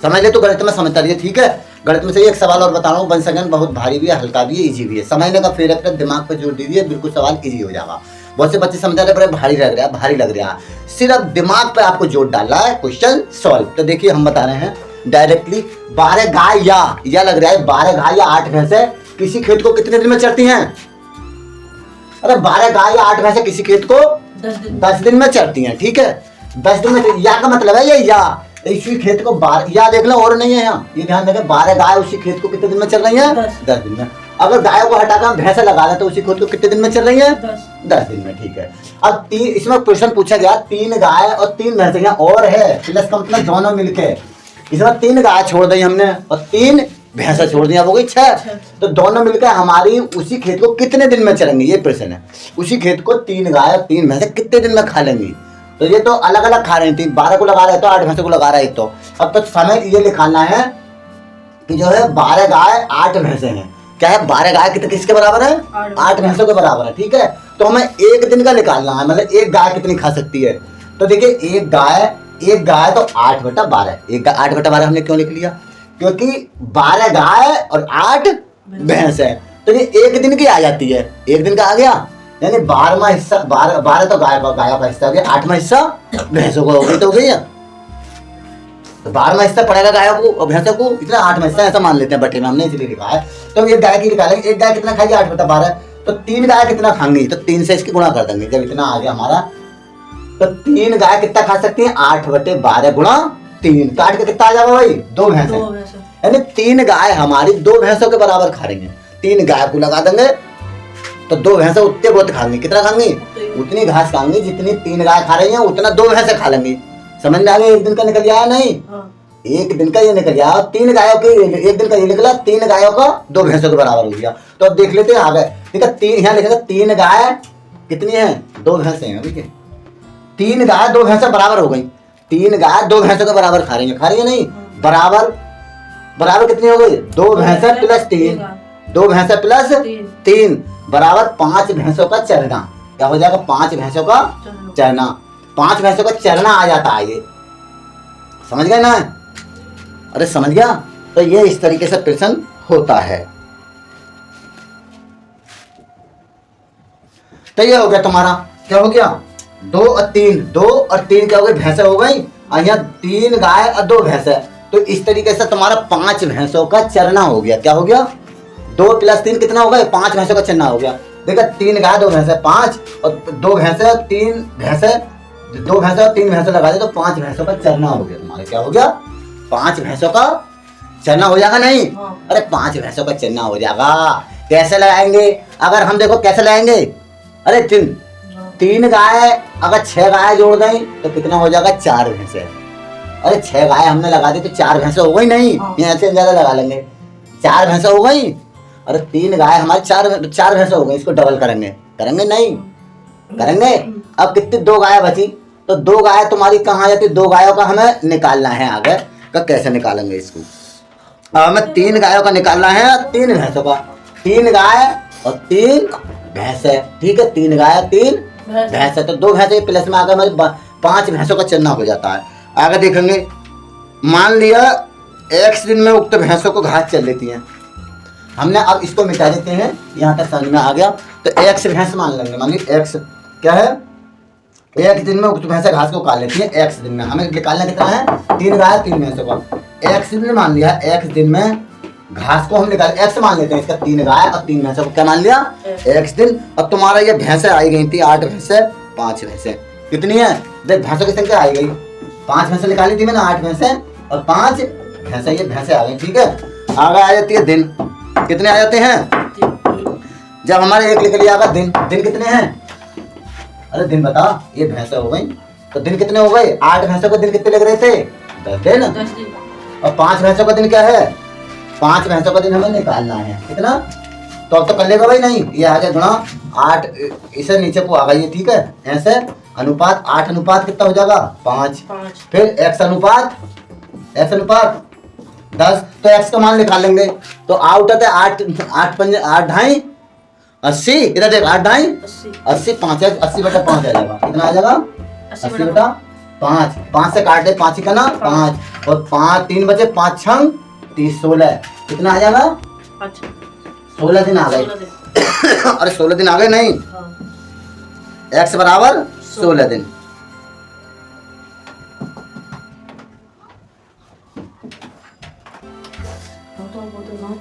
समझ ले तो गणित में समझता रहिए, ठीक है। गणित में से एक सवाल और बता रहा हूँ, 1 सेकंड, बहुत भारी भी है, हल्का भी है, इजी भी है। समझने का फिर अपने दिमाग पे जोर दीजिए, बिल्कुल सवाल इजी हो जाएगा। बहुत से बच्चे समझ रहे भारी लग रहा है, भारी लग रहा है, सिर्फ दिमाग पे आपको जोर डालना है, क्वेश्चन सॉल्व। तो देखिए हम बता रहे हैं डायरेक्टली, 12 गाय या लग रहा है 12 गाय या 8 भैंसे किसी खेत को कितने दिन में चरती हैं? अरे 12 गाय या 8 भैंसे किसी खेत को 10 दिन में चरती हैं, ठीक है। 10 दिन में, या का मतलब है ये या इसी खेत को या देख लो और नहीं है यहाँ, ये ध्यान रखें 12 गाय उसी खेत को कितने दिन में चल रही है? 10 दिन में। अगर गायों को हटाकर हम भैंसा लगा दें तो उसी खेत को कितने दिन में चल रही है? 10 दिन में, ठीक है। अब इसमें क्वेश्चन पूछा गया 3 गाय और 3 भैंसे यहाँ और है, प्लस का मतलब दोनों मिलके, इसमें 3 गाय छोड़ दी हमने और 3 भैंसा छोड़ दिया, हो गई 6। तो दोनों मिलकर हमारी उसी खेत को कितने दिन में चलेंगे, ये प्रश्न है। उसी खेत को 3 गाय और 3 भैंसे कितने दिन में खा लेंगी? तो ये तो अलग अलग खा रहे हैं, 12 को लगा रहे तो 8 भैंसों को लगा रहा है। तो अब तो समय ये निकालना है कि जो है 12 गाय 8 भैंसे हैं, क्या है 12 गाय किसके बराबर है? 8 भैंसों के बराबर है, ठीक है। तो हमें एक दिन का निकालना है, मतलब एक गाय कितनी खा सकती है। तो देखिए एक गाय तो 8/12, 8/12 हमने क्यों लिख लिया? क्योंकि 12 गाय और 8 भैंस है, तो ये एक दिन की आ जाती है, एक दिन का आ गया, यानी 12वां हिस्सा, 12 तो गायों का हिस्सा हो गया, 8वां हिस्सा भैंसों को हो गई, तो हो गई है। तो 12वां हिस्सा पड़ेगा गायों को और भैंसों को, इतना 8वां हिस्सा ऐसा मान लेते हैं बटे में, हमने इसलिए लिखा है। तो हम एक गाय की निकालेंगे, एक गाय कितना खाएगी? 8/12, तो 3 गाय कितना खाएंगी? तो 3 से इसकी गुणा कर देंगे, जब इतना आ गया हमारा, तो 3 गाय कितना खा सकती है? 8/12 गुणा 3, काट के कितना आ जाएगा भाई? 2 भैंसे, यानी 3 गाय हमारी 2 भैंसों के बराबर खा रही है। 3 गाय को लगा देंगे तो 2 भैंसे उतने बहुत खाएंगी, कितना खाएंगी? उतनी घास खाएंगी जितनी 3 गाय खा रही हैं, उतना 2 भैंसे खा लेंगी। समझ में आ गया? एक दिन का निकल गया नहीं? एक दिन का ये निकल गया, 3 गायों के एक दिन का ये निकला, 3 गायों का 2 भैंसों के बराबर हो गया। तो अब देख लेते हैं आगे, ठीक है। 3 यहाँ लिखेगा, 3 गाय कितनी है? 2 भैंसे हैं, ठीक है। 3 गाय 2 भैंसे बराबर हो गई, 3 गाय 2 भैंसों के बराबर खा रही है नहीं? बराबर कितनी हो गई? 2 भैंसे प्लस 3, 2 भैंसे प्लस 3 बराबर 5 भैंसों का चरना। क्या हो जाएगा? 5 भैंसों का चरना, 5 भैंसों का चरना आ जाता है ये, समझ गए ना? अरे समझ गया? तो ये इस तरीके से प्रश्न होता है। तो ये हो गया तुम्हारा, क्या हो गया? 2 और 3 क्या हो गई? भैंसे हो गई, और यहाँ 3 गाय और 2 भैंसे, तो इस तरीके से तुम्हारा 5 भैंसों का चरना हो गया। क्या हो गया? 2 + 3 कितना हो गया? 5 भैंसों का चरना हो गया। देखा, 3 गाय 2 भैंसे 5, और 2 भैंसे 3 भैंसे, 2 भैंसे और 3 भैंसे लगा दे तो 5 भैंसों का चरना हो गया तुम्हारे। क्या हो गया? 5 भैंसों का चरना हो जाएगा नहीं? अरे 5 भैंसों का चरना हो जाएगा। कैसे लगाएंगे? अगर हम देखो कैसे लगाएंगे, अरे 3 गाय अगर 6 गाय जोड़ दें तो कितना हो जाएगा? 4 भैंसे। अरे 6 गाय हमने लगा दी तो 4 भैंसे हो गई नहीं? यहाँ से ज्यादा लगा लेंगे, 4 भैंसे हो गई। अरे 3 गाय हमारी 4 भैंसे हो गई, इसको डबल करेंगे नहीं करेंगे। अब कितनी? 2 गाय बची, तो 2 गाय तुम्हारी कहाँ आ जाती? 2 गायों का हमें निकालना है आगे का, कैसे निकालेंगे इसको? हमें 3 गायों का निकालना है, 3 भैंसों का, 3 गाय और 3 भैंसे, ठीक है। 3 गाय 3 भैंसे, तो 2 भैंसे प्लस में आगे हमारी 5 भैंसों का चरना हो जाता है। आगे देखेंगे, मान लिया x दिन में उक्त भैंसों को घास चल लेती हैं, हमने अब इसको मिटा देते हैं, यहाँ तक समझ में आ गया। तो x भैंस मान लेंगे, मान लीजिए x क्या है? 1 दिन में उक्त भैंसे घास को खा लेती है, x दिन में हमें निकालना कितना है? 3 गाय 3 भैंसों का, x दिन मान लिया, x दिन में घास को हम निकाल x मान लेते हैं इसका, 3 गाय और 3 भैंसों को क्या मान लिया? x दिन। अब तुम्हारा ये भैंसे आई गई थी 8 भैंसे 5 भैंसे, कितनी है? देख भैंसों की संख्या आई गई, 5 भैंसे निकाली थी मैंने, 8 भैंसे और 5 भैंसे, ये भैंसे आ गई, ठीक है। आगे आ जाती है दिन, कितने आ जाते हैं? जब हमारे एक लिख लिया आगा दिन कितने हैं? अरे दिन बता, ये भैंसे हो गई, तो दिन कितने हो गए? 8 भैंसों का दिन कितने लग रहे थे? 10 दिन। और 5 भैंसों का दिन क्या है? 5 भैंसों का दिन हमें निकालना है, कितना? तो अब तो कर लेगा भाई नहीं, ये आ गया गुणा 8, इसे नीचे को आ गई, ठीक है। ऐसे अनुपात 8 अनुपात कितना हो जाएगा? 5। फिर x अनुपात 10, तो x का मान निकाल लेंगे, तो आउट आता है 8 ढाई 80, इधर देख 8 ढाई 80, 5 80/5 आ जाएगा, कितना आ जाएगा? 80/5 5 5 से काट दे, 5 का ना 5 और 5 3 बचे 5 छंग 30 16 कितना आ जाएगा? अच्छा 16 दिन आ गए। 16 दिन। अरे 16 दिन आ गए नहीं, हाँ। x बराबर 16 दिन। वो तो ना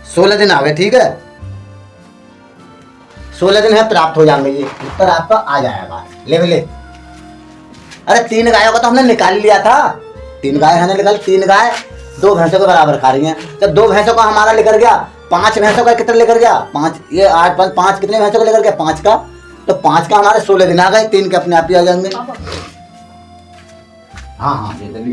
16 दिन आ गए, ठीक है। 16 दिन है, प्राप्त हो जाएंगे, ये उत्तर आपका आ जाएगा। ले। अरे 3 गायों का तो हमने निकाल लिया था, 3 गाय हमने निकाल, 3 गाय 2 भैंसों के बराबर खा रही हैं। जब 2 भैंसों का हमारा लेकर गया, 5 भैंसों का कितना लेकर गया? 5, ये 8 5 कितने भैंसों का लेकर गया? 5 का, तो 5 का हमारे 16 दिन आ गए, 3 के अपने आप ही आ जाएंगे। हाँ जल्दी।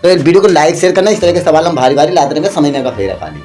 तो इस वीडियो को लाइक शेयर करना, इस तरह के सवाल हम भारी लाते रहेंगे, समझने का फेर है खाली।